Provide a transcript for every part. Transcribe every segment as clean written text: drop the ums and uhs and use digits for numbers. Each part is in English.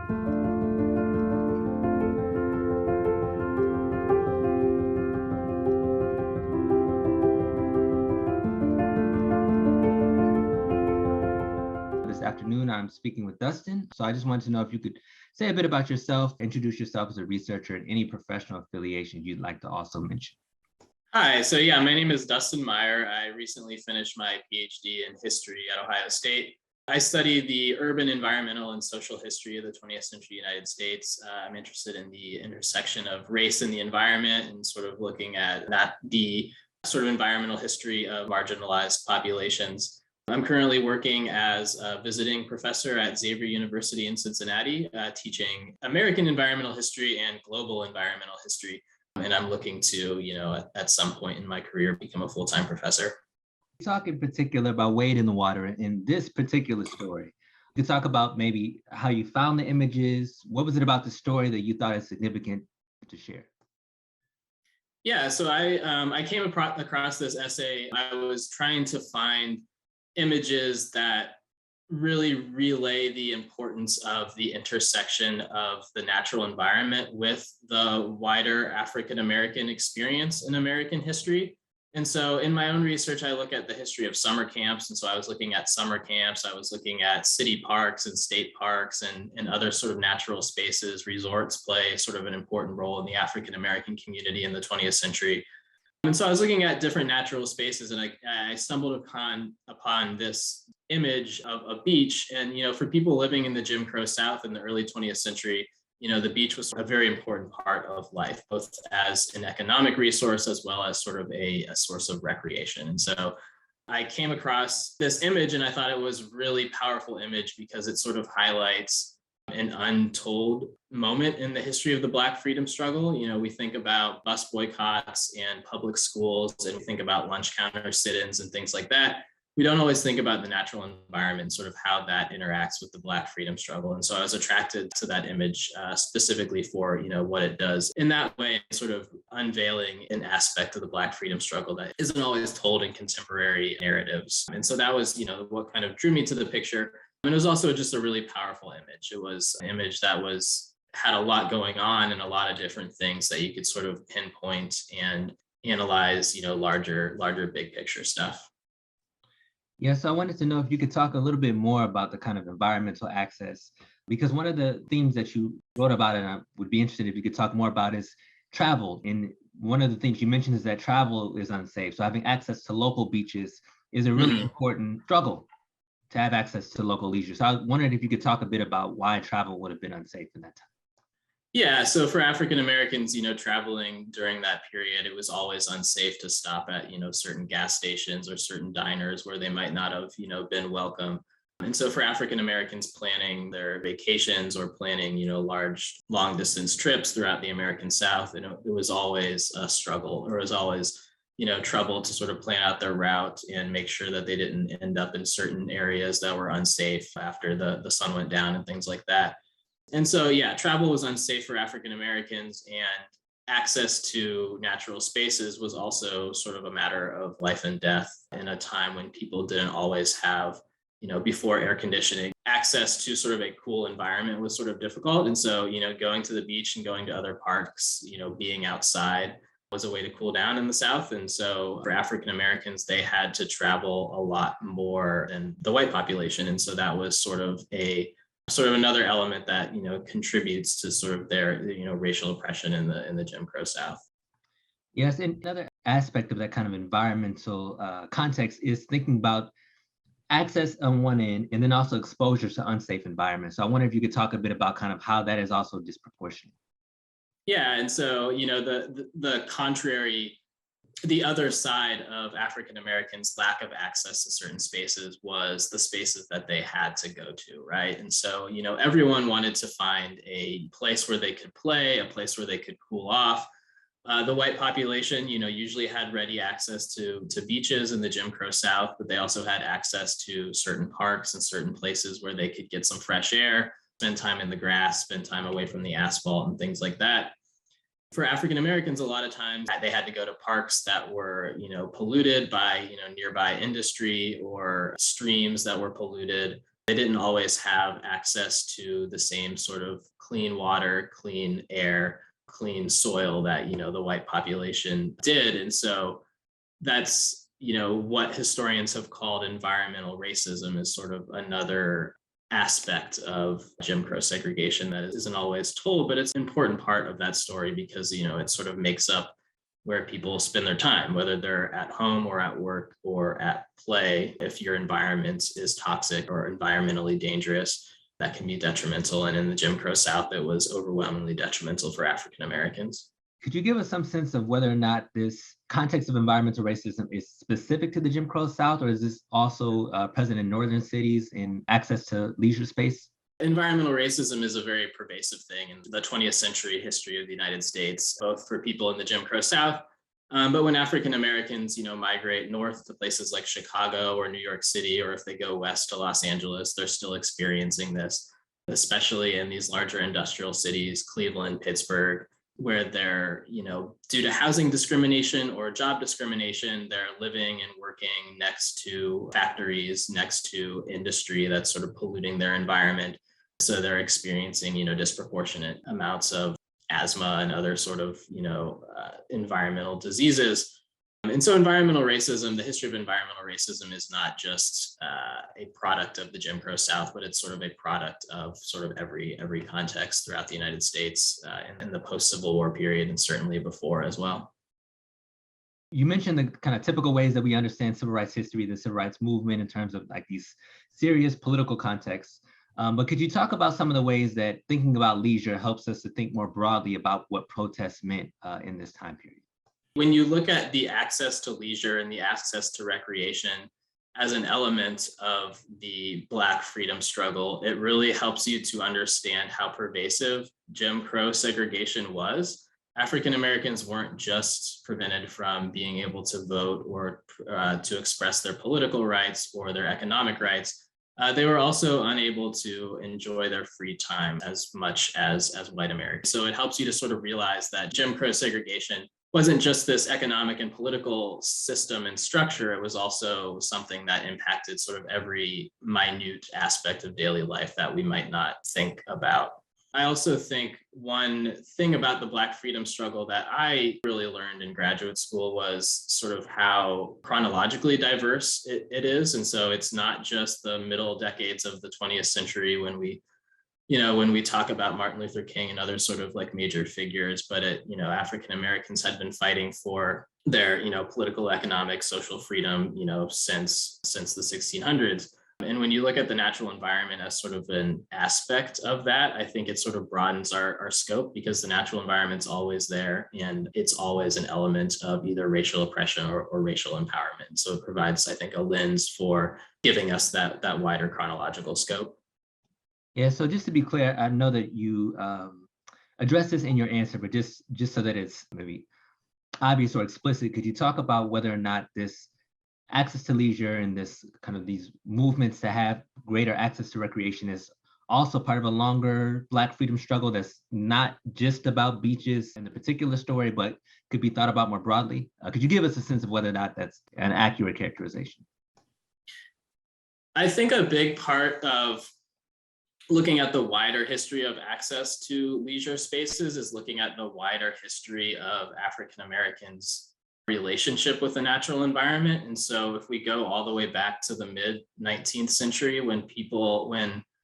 This afternoon, I'm speaking with Dustin. So I just wanted to know if you could say a bit about yourself, introduce yourself as a researcher, and any professional affiliations you'd like to also mention. Hi, so yeah, my name is Dustin Meyer. I recently finished my PhD in history at Ohio State. I study the urban, environmental, and social history of the 20th century United States. I'm interested in the intersection of race and the environment and sort of looking at that, the sort of environmental history of marginalized populations. I'm currently working as a visiting professor at Xavier University in Cincinnati, teaching American environmental history and global environmental history. And I'm looking to, at some point in my career, become a full-time professor. Talk in particular about Wade in the Water in this particular story. You could talk about maybe how you found the images. What was it about the story that you thought is significant to share? Yeah, so I came across this essay. I was trying to find images that really relay the importance of the intersection of the natural environment with the wider African American experience in American history. And so in my own research, I look at the history of summer camps. And so I was looking at summer camps, I was looking at city parks and state parks and other sort of natural spaces. Resorts play sort of an important role in the African American community in the 20th century. And so I was looking at different natural spaces, and I stumbled upon this image of a beach. And, for people living in the Jim Crow South in the early 20th century, the beach was a very important part of life, both as an economic resource as well as sort of a source of recreation. And so I came across this image and I thought it was a really powerful image because it sort of highlights an untold moment in the history of the Black freedom struggle. We think about bus boycotts and public schools, and we think about lunch counter sit-ins and things like that. We don't always think about the natural environment, sort of how that interacts with the Black freedom struggle. And so I was attracted to that image specifically for, what it does in that way, sort of unveiling an aspect of the Black freedom struggle that isn't always told in contemporary narratives. And so that was, what kind of drew me to the picture. And it was also just a really powerful image. It was an image that had a lot going on and a lot of different things that you could sort of pinpoint and analyze, larger big picture stuff. Yes, I wanted to know if you could talk a little bit more about the kind of environmental access, because one of the themes that you wrote about, and I would be interested if you could talk more about, is travel. And one of the things you mentioned is that travel is unsafe. So having access to local beaches is a really important struggle to have access to local leisure. So I wondered if you could talk a bit about why travel would have been unsafe in that time. Yeah, so for African Americans, traveling during that period, it was always unsafe to stop at, certain gas stations or certain diners where they might not have, been welcome. And so for African Americans planning their vacations or planning, large, long distance trips throughout the American South, it was always a struggle, or it was always, trouble to sort of plan out their route and make sure that they didn't end up in certain areas that were unsafe after the sun went down and things like that. And so, yeah, travel was unsafe for African Americans, and access to natural spaces was also sort of a matter of life and death in a time when people didn't always have, before air conditioning, access to sort of a cool environment was sort of difficult. And so, going to the beach and going to other parks, being outside was a way to cool down in the South. And so for African Americans, they had to travel a lot more than the white population. And so that was sort of another element that contributes to sort of their racial oppression in the Jim Crow South. Yes, and another aspect of that kind of environmental context is thinking about access on one end and then also exposure to unsafe environments. So I wonder if you could talk a bit about kind of how that is also disproportionate. Yeah, and so the contrary. The other side of African Americans' lack of access to certain spaces was the spaces that they had to go to, right? And so, everyone wanted to find a place where they could play, a place where they could cool off. The white population, usually had ready access to beaches in the Jim Crow South, but they also had access to certain parks and certain places where they could get some fresh air, spend time in the grass, spend time away from the asphalt and things like that. For African Americans, a lot of times they had to go to parks that were, polluted by, nearby industry, or streams that were polluted. They didn't always have access to the same sort of clean water, clean air, clean soil that, the white population did. And so that's, what historians have called environmental racism is sort of another aspect of Jim Crow segregation that isn't always told, but it's an important part of that story because, it sort of makes up where people spend their time, whether they're at home or at work or at play. If your environment is toxic or environmentally dangerous, that can be detrimental. And in the Jim Crow South, it was overwhelmingly detrimental for African Americans. Could you give us some sense of whether or not this context of environmental racism is specific to the Jim Crow South, or is this also present in northern cities in access to leisure space? Environmental racism is a very pervasive thing in the 20th century history of the United States, both for people in the Jim Crow South, but when African Americans, migrate north to places like Chicago or New York City, or if they go west to Los Angeles, they're still experiencing this, especially in these larger industrial cities, Cleveland, Pittsburgh, where they're, due to housing discrimination or job discrimination, they're living and working next to factories, next to industry that's sort of polluting their environment. So they're experiencing, disproportionate amounts of asthma and other sort of, environmental diseases. And so environmental racism, the history of environmental racism is not just a product of the Jim Crow South, but it's sort of a product of sort of every context throughout the United States in the post-Civil War period and certainly before as well. You mentioned the kind of typical ways that we understand civil rights history, the civil rights movement in terms of like these serious political contexts. But could you talk about some of the ways that thinking about leisure helps us to think more broadly about what protests meant in this time period? When you look at the access to leisure and the access to recreation as an element of the Black freedom struggle, it really helps you to understand how pervasive Jim Crow segregation was. African Americans weren't just prevented from being able to vote or to express their political rights or their economic rights. They were also unable to enjoy their free time as much as white Americans. So it helps you to sort of realize that Jim Crow segregation wasn't just this economic and political system and structure, it was also something that impacted sort of every minute aspect of daily life that we might not think about. I also think one thing about the Black freedom struggle that I really learned in graduate school was sort of how chronologically diverse it is. And so it's not just the middle decades of the 20th century when we talk about Martin Luther King and other sort of like major figures, but African Americans had been fighting for their, political, economic, social freedom, since the 1600s. And when you look at the natural environment as sort of an aspect of that, I think it sort of broadens our scope because the natural environment's always there and it's always an element of either racial oppression or racial empowerment. So it provides, I think, a lens for giving us that wider chronological scope. Yeah, so just to be clear, I know that you addressed this in your answer, but just so that it's maybe obvious or explicit, could you talk about whether or not this access to leisure and this kind of these movements to have greater access to recreation is also part of a longer Black freedom struggle that's not just about beaches and the particular story, but could be thought about more broadly? Could you give us a sense of whether or not that's an accurate characterization? I think a big part of looking at the wider history of access to leisure spaces is looking at the wider history of African Americans' relationship with the natural environment. And so if we go all the way back to the mid 19th century, when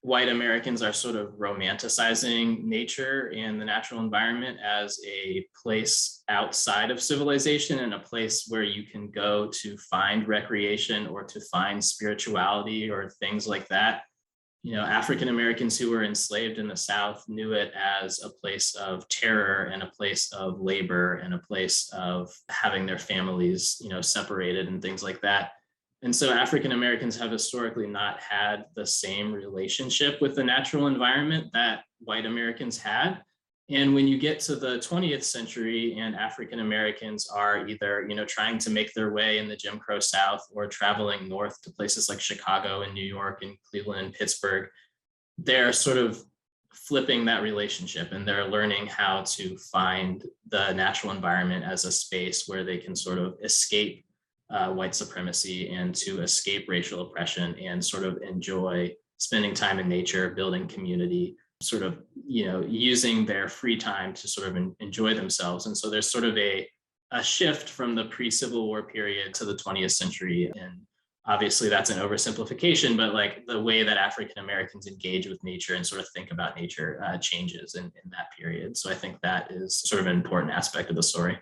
white Americans are sort of romanticizing nature and the natural environment as a place outside of civilization and a place where you can go to find recreation or to find spirituality or things like that. African Americans who were enslaved in the South knew it as a place of terror and a place of labor and a place of having their families, separated and things like that. And so African Americans have historically not had the same relationship with the natural environment that white Americans had. And when you get to the 20th century and African Americans are either, trying to make their way in the Jim Crow South or traveling north to places like Chicago and New York and Cleveland and Pittsburgh, they're sort of flipping that relationship and they're learning how to find the natural environment as a space where they can sort of escape white supremacy and to escape racial oppression and sort of enjoy spending time in nature, building community, sort of, using their free time to sort of enjoy themselves. And so there's sort of a shift from the pre-Civil War period to the 20th century. And obviously that's an oversimplification, but like the way that African Americans engage with nature and sort of think about nature changes in that period. So I think that is sort of an important aspect of the story.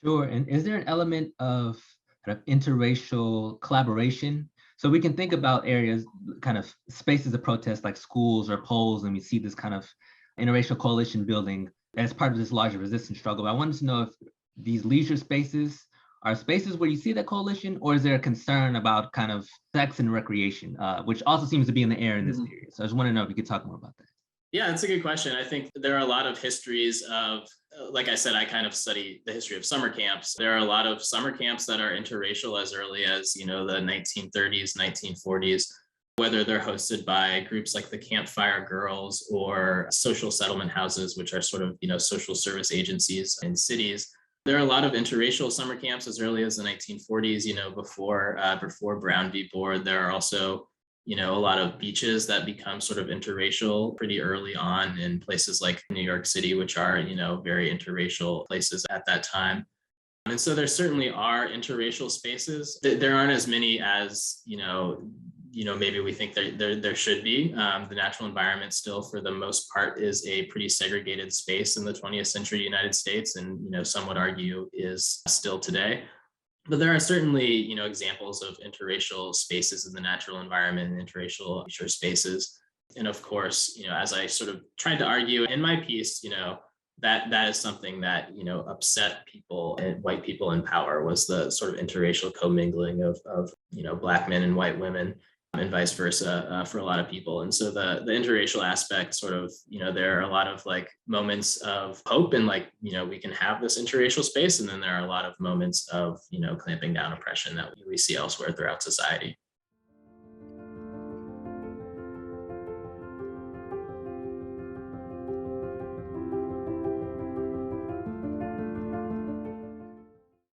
Sure. And is there an element of kind of interracial collaboration? So we can think about areas, kind of spaces of protest like schools or polls, and we see this kind of interracial coalition building as part of this larger resistance struggle. But I wanted to know if these leisure spaces are spaces where you see that coalition, or is there a concern about kind of sex and recreation, which also seems to be in the air in this period? So I just want to know if you could talk more about that. Yeah, that's a good question. I think there are a lot of histories of, like I said, I kind of study the history of summer camps. There are a lot of summer camps that are interracial as early as, the 1930s, 1940s, whether they're hosted by groups like the Campfire Girls or social settlement houses, which are sort of, social service agencies in cities. There are a lot of interracial summer camps as early as the 1940s, before Brown v. Board. There are also a lot of beaches that become sort of interracial pretty early on in places like New York City, which are, very interracial places at that time. And so there certainly are interracial spaces. There aren't as many as, maybe we think there should be. The natural environment still, for the most part, is a pretty segregated space in the 20th century United States, and, some would argue is still today. But there are certainly, examples of interracial spaces in the natural environment and interracial leisure spaces. And of course, as I sort of tried to argue in my piece, that is something that, upset people and white people in power, was the sort of interracial commingling of Black men and white women, and vice versa, for a lot of people. And so the interracial aspect sort of, there are a lot of like moments of hope and like, we can have this interracial space. And then there are a lot of moments of, clamping down oppression that we see elsewhere throughout society.